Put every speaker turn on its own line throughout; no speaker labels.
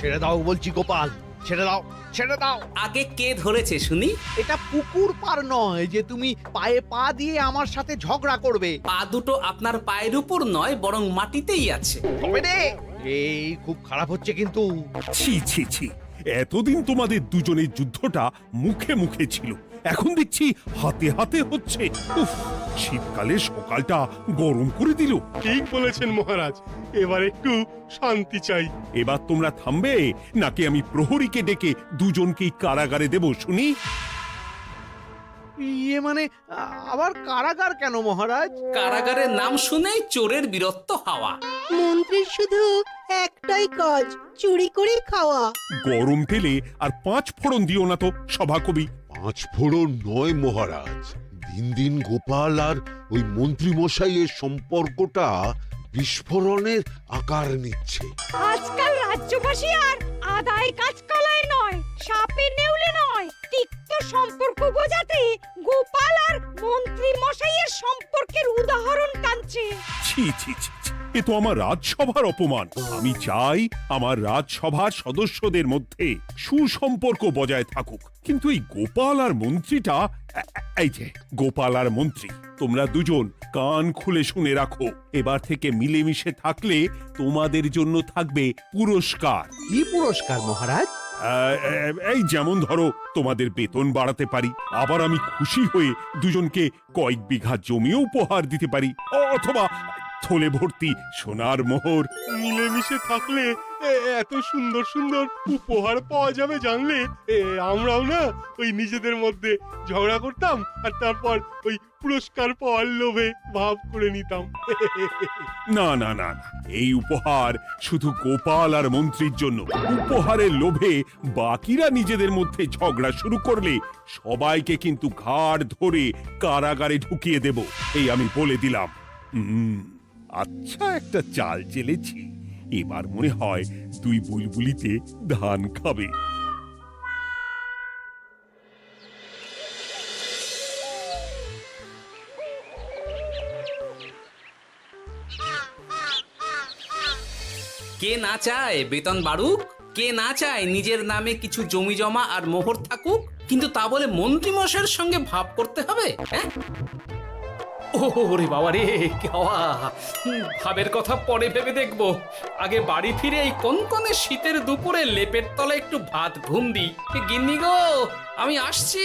ছেড়ে দাও বলছি গোপাল, ছেড়ে দাও, ছেড়ে দাও।
আগে কে ধরেছে শুনি?
এটা পুকুর পার নয় যে তুমি পায়ে পা দিয়ে আমার সাথে ঝগড়া করবে।
পা দুটো আপনার পায়ের উপর নয়, বরং মাটিতেই আছে।
তবে রে, এই খুব খারাপ হচ্ছে কিন্তু।
ছি ছি ছি, এতদিন তোমাদের দুজনের যুদ্ধটা মুখে মুখে ছিল, এখন দেখছি হাতে হাতে হচ্ছে। উফ, শীতকালে সকালটা গরম করে দিল।
ঠিক বলেছেন মহারাজ, এবার একটু শান্তি চাই।
এবার তোমরা থামবে নাকি আমি প্রহরীকে ডেকে দুজনকেই কারাগারে দেব শুনি?
ইয়ে মানে আবার কারাগার কেন মহারাজ?
কারাগারের নাম শুনেই চোরের বীরত্ব হাওয়া।
মন্ত্রীর শুধু একটাই কাজ, চুরি করে খাওয়া।
গরম তেলে আর 5 ফোড়ন দিও না তো সভাকবি।
5 ফোড়ন নয় মহারাজ, দিন দিন গোপাল আর ওই মন্ত্রী মশাইয়ের সম্পর্কটা বিস্ফোরণের আকার নিচ্ছে।
আজকাল রাজ্যবাসী আর আদায় কাজকালায় নয়, সাপে নেউলে নয়, তিক্ত সম্পর্ক বোঝাতে গোপাল আর মন্ত্রী মশাইয়ের সম্পর্কের উদাহরণ টানছে।
ছি ছি ছি ছি, এ তো আমার রাজসভার অপমান। আমি চাই আমার রাজসভার সদস্যদের মধ্যে সুসম্পর্ক বজায় থাকুক, কিন্তু এই গোপাল আর মন্ত্রীটা, এই যে গোপাল আর মন্ত্রী, তোমরা দুজন কান খুলে শুনে রাখো, এবার থেকে মিলেমিশে থাকলে তোমাদের জন্য থাকবে পুরস্কার।
কি পুরস্কার মহারাজ?
এই যেমন ধরো, তোমাদের বেতন বাড়াতে পারি, আবার আমি খুশি হয়ে দুজনকে কয়েক বিঘা জমিও উপহার দিতে পারি, অথবা থলে ভর্তি সোনার মোহর।
মিলেমিশে থাকলে এত সুন্দর সুন্দর উপহার পাওয়া যাবে জানলে আমরাও না ওই নিজেদের মধ্যে ঝগড়া করতাম আর তারপর ওই পুরস্কার পাওয়ার লোভে ভাব করে নিতাম।
না না না না, এই উপহার শুধু গোপাল আর মন্ত্রীর জন্য। উপহারের লোভে বাকিরা নিজেদের মধ্যে ঝগড়া শুরু করলে সবাইকে কিন্তু ঘাড় ধরে কারাগারে ঢুকিয়ে দেব, এই আমি বলে দিলাম। আচ্ছা, একটা চাল চেলেছি, এবার মনে হয় দুই বুলবুলিতে ধান খাবে।
কে না চায় বেতন বাড়ুক? কে না চায় নিজের নামে কিছু জমি জমা আর মোহর থাকুক? কিন্তু তা বলে মন্ত্রী মশাইয়ের সঙ্গে ভাব করতে হবে? হ্যাঁ, ওরে বাবা রে, কি হওয়া! ভাবের কথা পরে ভেবে দেখবো, আগে বাড়ি ফিরে এই কনকনে শীতের দুপুরে লেপের তলে একটু ভাত ঘুম দিই। গিন্নি গো, আমি আসছি।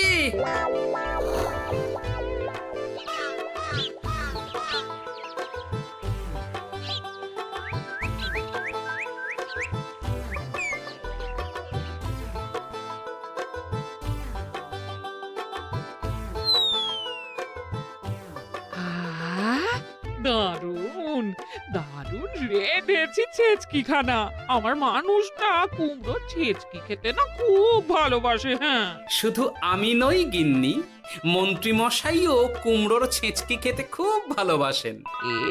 দারুণ দারুণ রেঁধেছি ছেচকি খানা। আমার মানুষটা কুমড়ো ছেচকি খেতে না খুব ভালোবাসে। হ্যাঁ,
শুধু আমি নই গিন্নি, মন্ত্রী মশাইও কুমড়োর ছেঁচকি খেতে খুব ভালোবাসেন।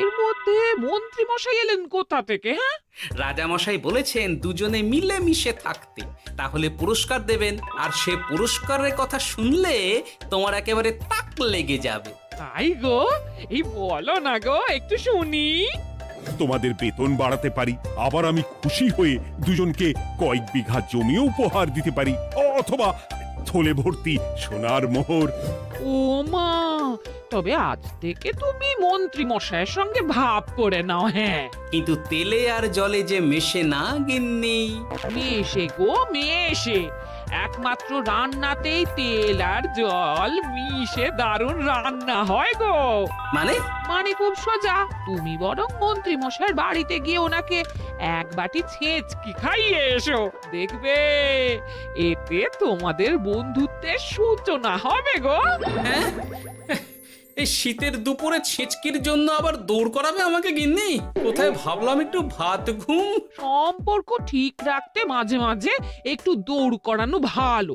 এর মধ্যে মন্ত্রী মশাই এলেন কোথা থেকে? হ্যাঁ,
রাজা মশাই বলেছেন দুজনে মিলে মিশে থাকতে, তাহলে পুরস্কার দেবেন, আর সে পুরস্কারের কথা শুনলে তোমার একেবারে তাক লেগে যাবে।
তাই গো, এই বলো না গো, একটু শুনি।
তোমাদের বেতন বাড়াতে পারি, আবার আমি খুশি হয়ে দুজনকে কয়েক বিঘা জমিও উপহার দিতে পারি, অথবা থলে ভর্তি সোনার মোহর।
ও মা, তবে আজ থেকে তুমি মন্ত্রী মশাইয়ের সঙ্গে ভাব করে নাও। হ্যাঁ,
কিন্তু তেলে আর জলে যে মেশে না গিন্নি।
মেশে গো মেশে, একমাত্র রান্নাতেই তেল আর জল মিশে দারুণ রান্না হয় গো।
মানে
মানে খুব সোজা, তুমি বরং মন্ত্রী মশাইয়ের বাড়িতে গিয়ে ওনাকে এক বাটি ছেচকি খাইয়ে এসো, দেখবে এতে তোমাদের বন্ধুত্বের সূচনা হবে গো।
হ্যাঁ, এই শীতের দুপুরে ছেচকির জন্য আবার দৌড় করাবে আমাকে গিন্নি? কোথায় ভাবলাম একটু ভাত ঘুম।
সম্পর্ক ঠিক রাখতে মাঝে মাঝে একটু দৌড় করানো ভালো।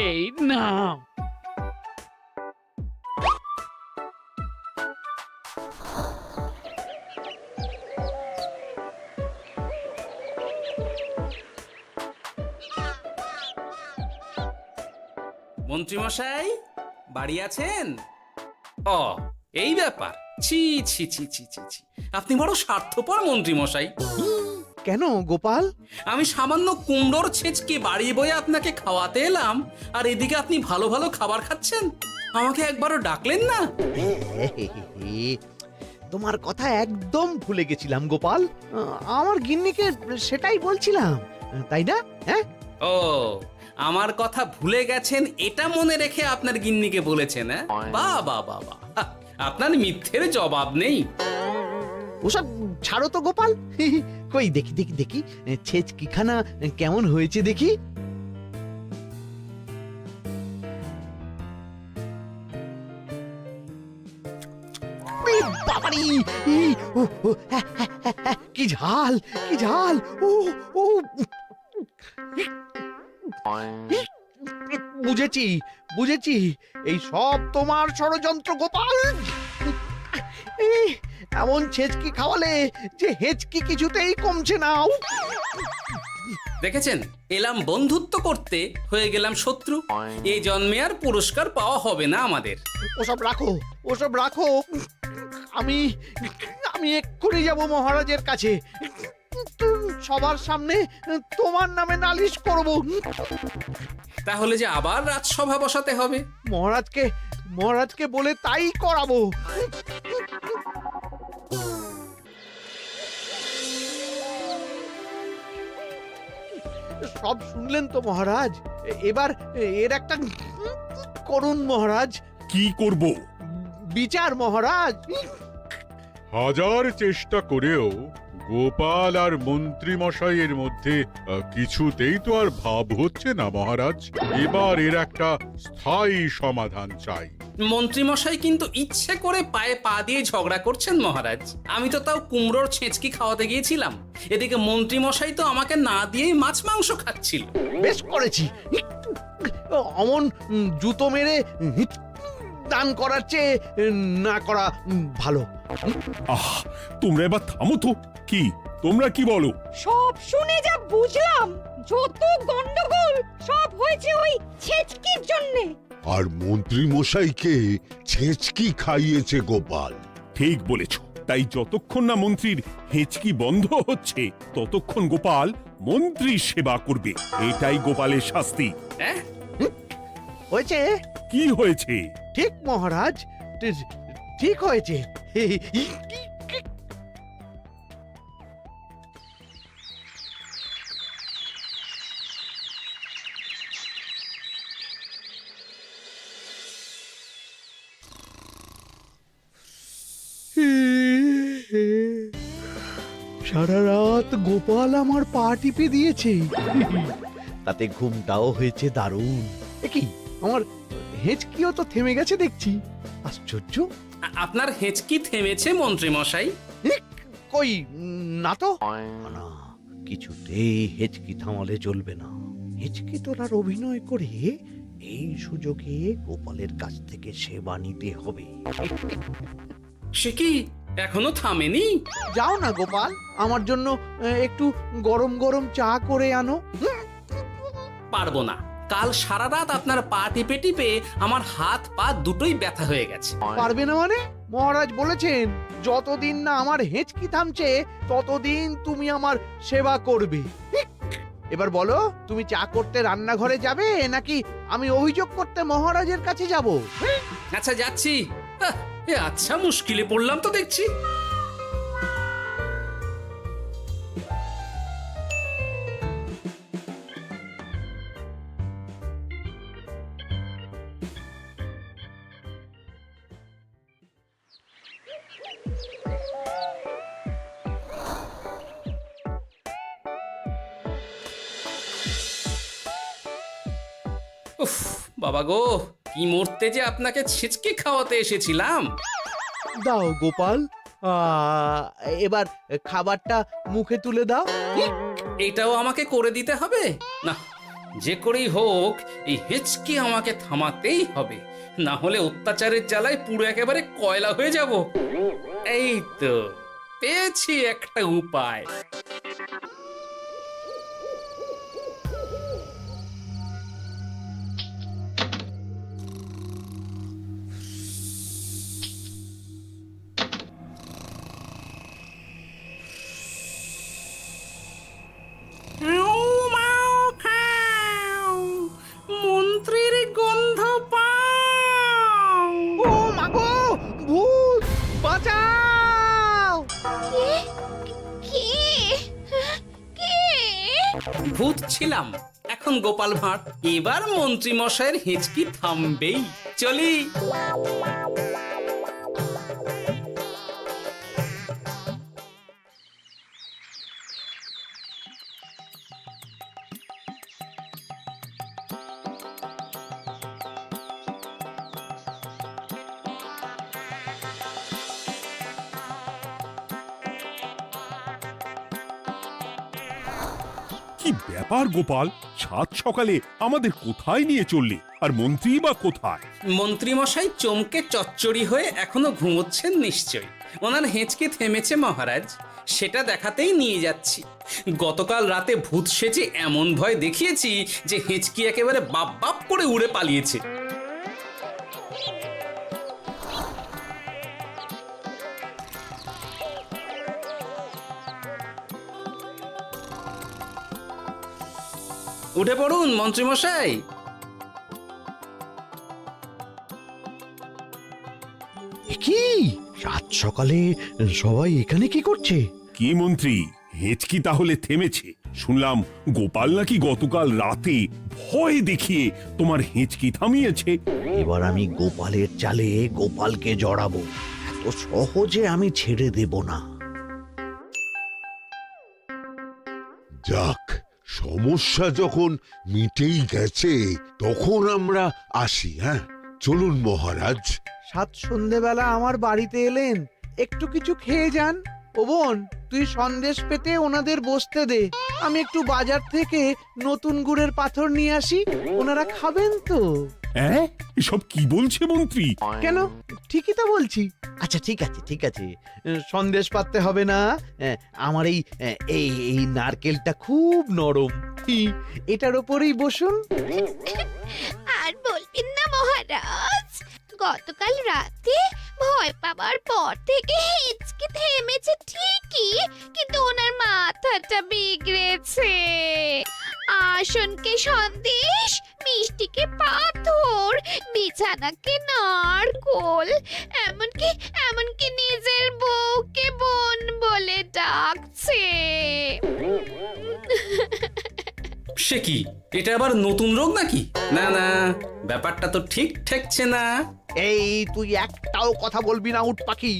এই নাও।
মন্ত্রী মশাই বাড়ি আছেন? ও এই ব্যাপার, ছি ছি ছি ছি ছি ছি, আপনি বড় স্বার্থপর মন্ত্রী মশাই।
কেন গোপাল?
আমি সামান্য কুমড়োর ছেঁচকে বাড়ি বয়ে আপনাকে খাওয়াতে এলাম, আর এদিকে আপনি ভালো ভালো খাবার খাচ্ছেন, আমাকে একবারও ডাকলেন না।
তোমার কথা একদম ভুলে গেছিলাম গোপাল। আমার গিন্নিকে সেটাই বলছিলাম, তাই না? হ্যাঁ,
ও আমার কথা ভুলে গেছেন এটা মনে রেখে আপনার গিন্নিকে বলেছেন? হ্যাঁ, বাহ বাহ বাহ বাহ, আপনার মিথ্যের জবাব নেই।
ওসব ছাড়ো তো গোপাল। কই দেখি দেখি দেখি ছেচকিখানা কেমন হয়েছে দেখি। এ বাবারে! কি ঝাল, কি ঝাল! ও ও বুঝেছি বুঝেছি, এই সব তোমার ষড়যন্ত্র গোপাল। এই, এমন ছেচকি খাওয়ালে যে হেচকি কিছুতেই কমছে না।
দেখেছেন, এলাম বন্ধুত্ব করতে, হয়ে গেলাম শত্রু। এই জন্মে আর পুরস্কার পাওয়া হবে না আমাদের।
ওসব রাখো, ওসব রাখো। আমি আমি এক্ষুনি যাব মহারাজের কাছে, সবার সামনে তোমার নামে নালিশ করব।
তাহলে যে আবার রাজসভা বসাতে হবে।
মহারাজকে বলে তাই করাবো। সব শুনলেন তো মহারাজ, এবার এর একটা করুন মহারাজ।
কি করব?
বিচার মহারাজ।
হাজার চেষ্টা করেও গোপাল আর মন্ত্রী মশাইয়ের মধ্যে কিছুতেই তো আর ভাব হচ্ছে না মহারাজ। এবার এর একটা স্থায়ী সমাধান চাই।
মন্ত্রী মশাই কিন্তু ইচ্ছে করে পায়ে পা দিয়ে ঝগড়া করছেন মহারাজ। আমি তো তাও কুমড়োর ছেঁচকি খাওয়াতে গিয়েছিলাম, এদিকে মন্ত্রী মশাই তো আমাকে না দিয়েই মাছ মাংস খাচ্ছিল।
বেশ করেছি, অমন জুতো মেরে দান করার চেয়ে না করা ভালো।
আহ, তোমরা এবার থামো তো। কি তোমরা কি বলো?
সব শুনে যা বুঝলাম, যত গন্ডগোল সব হয়েছে ওই ছেচকির জন্যে।
আর মন্ত্রী মশাইকে ছেচকি খাইয়েছে গোপাল।
ঠিক বলেছ। তাই যতক্ষণ না মন্ত্রীর হেঁচকি বন্ধ হচ্ছে ততক্ষণ গোপাল মন্ত্রীর সেবা করবে। এটাই গোপালের শাস্তি।
হ্যাঁ,
হয়েছে?
কি হয়েছে?
ঠিক মহারাজ, ঠিক হয়েছে। সারা রাত গোপাল আমার পা টিপে দিয়েছে, তাতে ঘুমটাও হয়েছে দারুণ। কি আমার হেঁচকিও তো থেমে গেছে দেখছি, আশ্চর্য।
আপনার হেঁচকি থেমেছে মন্ত্রী মশাই?
কই না তো। না, কিছুতেই হেঁচকি থামালে চলবে না। হেঁচকি তোলার অভিনয় করে এই সুযোগে গোপালের কাছ থেকে সেবা নিতে হবে।
সে কি এখনো থামেনি?
যাও না গোপাল, আমার জন্য একটু গরম গরম চা করে আনো।
পারবো না, কাল সারা রাত আপনার পা টিপে টিপে আমার হাত পা দুটোই ব্যথা হয়ে গেছে।
পারবে না মানে? মহারাজ বলেছেন যতদিন না আমার হেঁচকি থামছে ততদিন তুমি আমার সেবা করবে। এবার বলো, তুমি চা করতে রান্নাঘরে যাবে নাকি আমি অভিযোগ করতে মহারাজের কাছে যাব?
আচ্ছা যাচ্ছি। আচ্ছা, মুশকিলে পড়লাম তো দেখছি। উফ বাবা গো, কি মরতে যে আপনাকে ছিচকে খাওয়াতে এসেছিলাম।
দাও গোপাল, এবার খাবারটা মুখে তুলে দাও।
এটাও আমাকে করে দিতে হবে? না, যে করেই হোক এই হেঁচকি আমাকে থামাতেই হবে, না হলে অত্যাচারের জ্বালায় পুরো একেবারে কয়লা হয়ে যাব। এই তো পেয়েছি একটা উপায়। ভূত ছিলাম, এখন গোপাল ভাঁড়। এবার মন্ত্রী মশাইয়ের হেঁচকি থামবেই। চলি।
কি ব্যাপার গোপাল, সাত সকালে আমাদের কোথায় নিয়ে চললি? আর মন্ত্রী বা কোথায়?
মন্ত্রী মশাই চমকে চচ্চড়ি হয়ে এখনো ঘুমোচ্ছেন নিশ্চয়ই। ওনার হেঁচকি থেমেছে মহারাজ, সেটা দেখাতেই নিয়ে যাচ্ছি। গতকাল রাতে ভূত সেজে এমন ভয় দেখিয়েছি যে হেঁচকি একেবারে বাপ বাপ করে উড়ে পালিয়েছে। উঠে পড়ুন মন্ত্রী মশাই।
কি সাত সকালে সবাই এখানে কি করছে?
কি মন্ত্রী, হেঁচকি তাহলে থেমেছে? শুনলাম গোপাল নাকি গতকাল রাতে ভয় দেখিয়ে তোমার হেঁচকি থামিয়েছে।
এবার আমি গোপালের চালে গোপালকে জড়াবো, এত সহজে আমি ছেড়ে দেব না।
যাক, সমস্যা যখন মিটেই গেছে তখন আমরা আসি। হ্যাঁ, চলুন মহারাজ।
সাত সন্ধেবেলা আমার বাড়িতে এলেন, একটু কিছু খেয়ে যান। ও বোন, তুই সন্দেশ পেতে ওনাদের বসতে দে, আমি একটু বাজার থেকে নতুন গুড়ের পাথর নিয়ে আসি, ওনারা খাবেন তো।
হ্যাঁ, এসব কি বলছে মন্ত্রী?
কেন, ঠিকই তো বলছি। আচ্ছা ঠিক আছে ঠিক আছে, সন্দেশ পাততে হবে না। আমার এই এই এই নারকেলটা খুব নরম, এটার ওপরেই বসুন।
আর বলবেন না মহারাজ, গতকাল রাতে ভয় পাবার পর থেকে হেঁচকি থেমেছে ঠিকই, কিন্তু ওনার মাথাটা বিগড়েছে। আসনকে সন্দেশ, মিষ্টিকে পাথর, বিছানাকে নারকোল, এমনকি নিজের বউকে বোন বলে ডাকছে।
সে কি, এটা আবার নতুন রোগ নাকি? না না, ব্যাপারটা তো ঠিক ঠেকছে না।
এই তুই একটাও কথা বলবি না উট পাখি,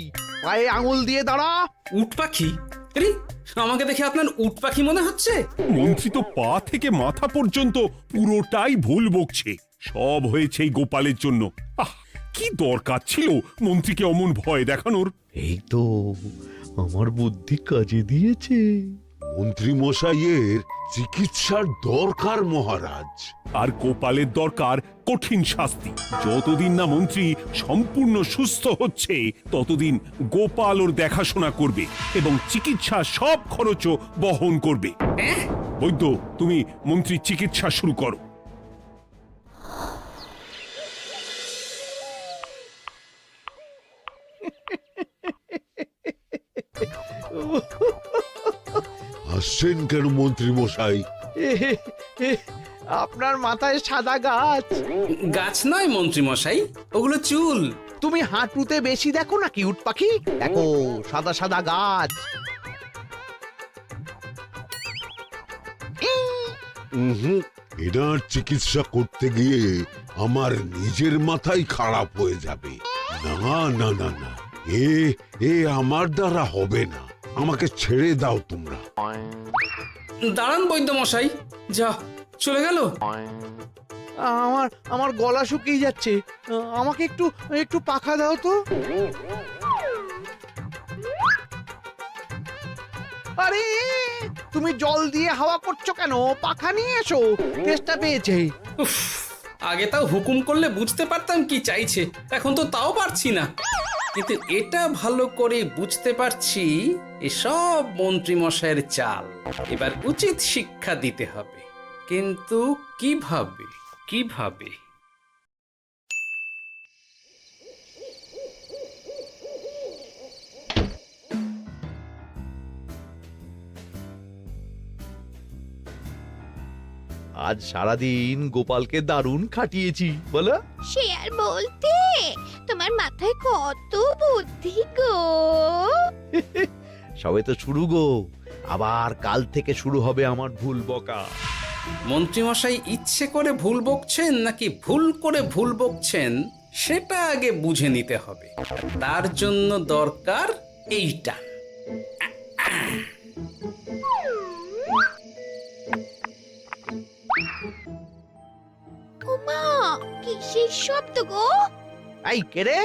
পায়ে আঙুল দিয়ে দাঁড়া।
উট পাখি? আরে, আমাকে দেখে আপনার উট পাখি মনে হচ্ছে?
মন্ত্রী তো পা থেকে মাথা পর্যন্ত পুরোটাই ভুল বকছে। সব হয়েছে এই গোপালের জন্য। আহ, কি দরকার ছিল মন্ত্রীকে অমন ভয় দেখানোর?
এই তো আমার বুদ্ধি কাজে দিয়েছে।
মন্ত্রী মশাইয়ের চিকিৎসার দরকার মহারাজ।
আর গোপালের দরকার কঠিন শাস্তি। যতদিন না মন্ত্রী সম্পূর্ণ সুস্থ হচ্ছে ততদিন গোপাল ওর দেখাশোনা করবে এবং চিকিৎসা সব খরচও বহন করবে। বৈদ্য, তুমি মন্ত্রীর চিকিৎসা শুরু করো।
হাসছেন কেন মন্ত্রী মশাই?
আপনার মাথায় সাদা গাছ।
গাছ নয় মন্ত্রী মশাই, ওগুলো চুল।
তুমি হাঁটুতে বেশি দেখো নাকি উট পাখি? দেখো সাদা সাদা গাছ।
এনার চিকিৎসা করতে গিয়ে আমার নিজের মাথাই খারাপ হয়ে যাবে। না না না না, এ আমার দ্বারা হবে না। আমাকে ছেড়ে দাও তোমরা।
দাঁড়ান বৈদ্য মশাই, যা চলে গেল।
আমার গলা শুকিয়ে যাচ্ছে, আমাকে একটু একটু পাখা দাও তো। আরে তুমি জল দিয়ে হাওয়া করছো কেন? পাখা নিয়ে এসো, তেষ্টা পেয়েছে।
উফ, আগে তাও হুকুম করলে বুঝতে পারতাম কি চাইছে, এখন তো তাও পারছি না। কিন্তু এটা ভালো করে বুঝতে পারছি এসব মন্ত্রী মশাইয়ের চাল। এবার উচিত শিক্ষা দিতে হবে, কিন্তু কিভাবে কিভাবে?
আজ সারাদিন গোপালকে দারুণ খাটিয়েছি, বলো।
সে আর বলতে, তোমার মাথায় কত বুদ্ধি গো।
সবে তো শুরু গো, আবার কাল থেকে শুরু হবে আমার ভুল বকা।
মন্ত্রীমশাই ইচ্ছে করে ভুল বকছেন নাকি ভুল করে ভুল বকছেন সেটা আগে বুঝে নিতে হবে। তার জন্য দরকার এইটা।
ওমা কিসের শব্দ গো?
এই কে রে,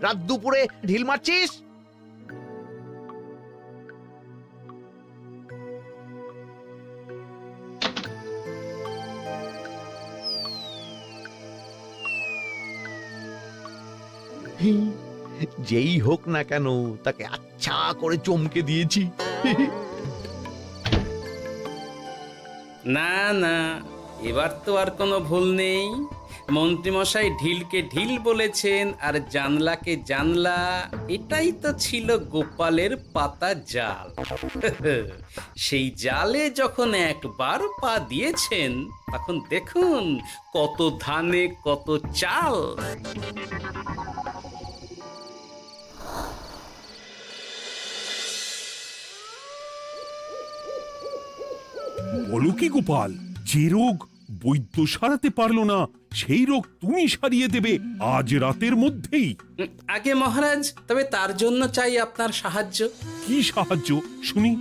রাত দুপুরে ঢিল মারছিস? যেই হোক না কেন তাকে আচ্ছা করে চমকে দিয়েছি।
না না, এবার তো আর কোনো ভুল নেই। মন্ত্রীমশাই ঢিলকে ঢিল বলেছেন আর জানলাকে জানলা, এটাই তো ছিল গোপালের পাতা জাল। সেই জালে যখন একবার পা দিয়েছেন তখন দেখুন কত ধানে কত চাল।
বলো কি গোপাল, যে রোগ বৈদ্য সারাতে পারলো না সেই রোগ তুমি সারিয়ে দেবে আজ রাতের মধ্যেই?
আগে মহারাজ, তবে তার জন্য চাই আপনার সাহায্য।
কি সাহায্য শুনি?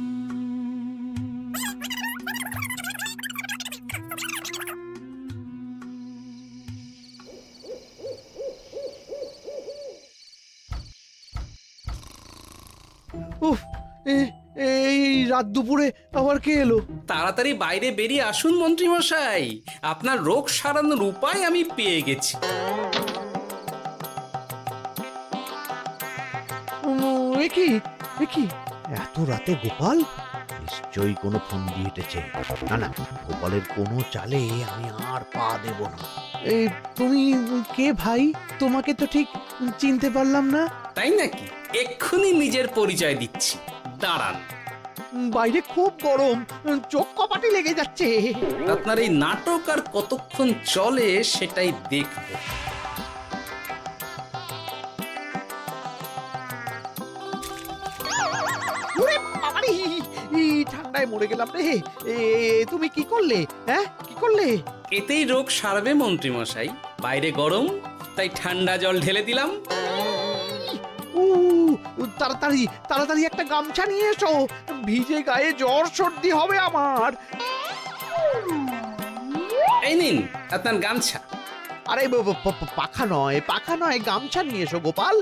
উফ, এই রাত দুপুরে আবার কে এলো?
তাড়াতাড়ি বাইরে বেরিয়ে আসুন মন্ত্রীমশাই, আপনার রোগ সারানোর উপায় আমি পেয়ে গেছি।
কি এত রাতে গোপাল? নিশ্চয়ই কোনো ফন্দি হেঁটেছে। না না, গোপালের কোনো চালে আমি আর পা দেব না। তুমি কে ভাই? তোমাকে তো ঠিক চিনতে পারলাম না।
তাই নাকি? এক্ষুনি নিজের পরিচয় দিচ্ছি, দাঁড়ান।
বাইরে খুব গরম, চোখ কপাটে লেগে যাচ্ছে।
আপনার এই নাটক আর কতক্ষণ চলে সেটাই দেখব।
ওরে বাবারে, এই ঠান্ডায় মরে গেলাম রে। তুমি কি করলে? হ্যাঁ, কি করলে?
এতেই রোগ সারবে মন্ত্রীমশাই। বাইরে গরম, তাই ঠান্ডা জল ঢেলে দিলাম।
তাড়াতাড়ি তাড়াতাড়ি একটা গামছা নিয়ে এসো, ভিজে গায়ে জ্বর সর্দি হবে আমার।
এই নিন আপনার গামছা।
আরে পাখা নয়, গামছা নিয়ে এসো গোপাল।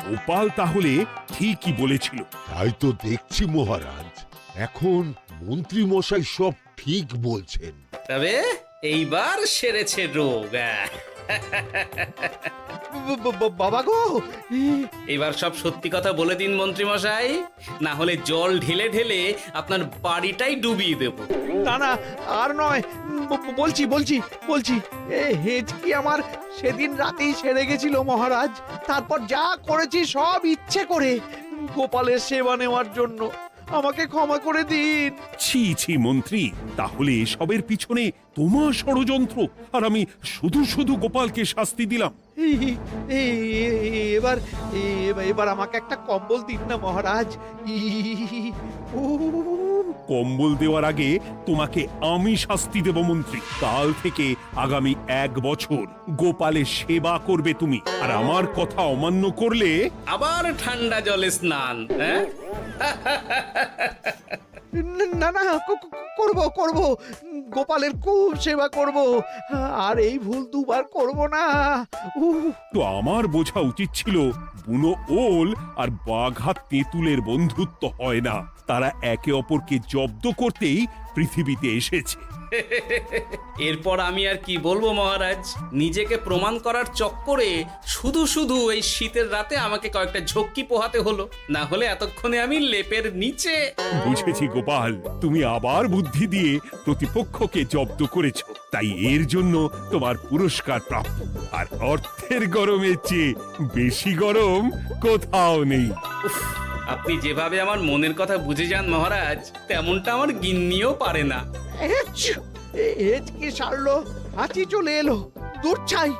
গোপাল তাহলে ঠিকই বলেছিল।
তাই তো দেখছি মহারাজ, এখন মন্ত্রী মশাই সব ঠিক বলছেন।
তবে এইবার সেরেছে রোগ।
বাবা গো,
এবার সব সত্যি কথা বলে দিন মন্ত্রীমশাই, না হলে জল ঢেলে ঢেলে আপনার বাড়িটাই ডুবিয়ে দেব।
না না, আর নয়, বলছি হেঁচকি আমার সেদিন রাতেই সেরে গেছিল মহারাজ। তারপর যা করেছি সব ইচ্ছে করে, গোপালের সেবা নেওয়ার জন্য। আমাকে ক্ষমা করে দিন।
ছি ছি মন্ত্রী, তাহলে এসবের পিছনে তোমার ষড়যন্ত্র, আর আমি শুধু শুধু গোপালকে শাস্তি দিলাম।
এবার এবার আমাকে একটা কম্বল দিন না মহারাজ।
কম্বল দেওয়ার আগে তোমাকে আমি শাস্তি দেব মন্ত্রী। কাল থেকে আগামী 1 বছর গোপালের সেবা করবে তুমি, আর আমার কথা অমান্য করলে
আবার ঠান্ডা জলে স্নান। হ্যাঁ,
না না, করব, গোপালের খুব সেবা করব, আর এই ভুল দুবার করব না।
তো আমার বোঝা উচিত ছিল বুনো ওল আর বাঘা তেঁতুলের বন্ধুত্ব হয় না, তারা একে অপরকে জব্দ করতেই পৃথিবীতে এসেছে।
এরপর আমি আর কি বলবো মহারাজ, নিজেকে প্রমাণ করার চক্করে শুধু শুধু এই শীতের রাতে আমাকে কয়েকটা ঝক্কি পোহাতে হলো, না হলে এতক্ষণে আমি লেপের নিচে।
বুঝেছি গোপাল, তুমি আবার বুদ্ধি দিয়ে প্রতিপক্ষকে জব্দ করেছো, তাই এর জন্য তোমার পুরস্কার প্রাপ্ত। আর অর্থের গরমের চেয়ে বেশি গরম কোথাও নেই।
উফ, আপনি যেভাবে আমার মনের কথা বুঝে যান মহারাজ, তেমনটা আমার গিন্নিও পারে না।
কি সারলো, হাঁচি চলে এলো, দূর চাই।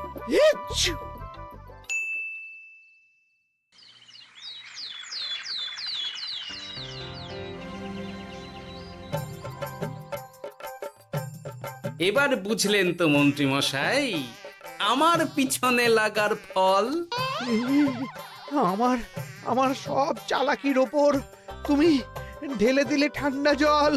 এবার বুঝলেন তো মন্ত্রী মশাই আমার পিছনে লাগার ফল।
আমার আমার সব চালাকির ওপর তুমি ঢেলে দিলে ঠান্ডা জল।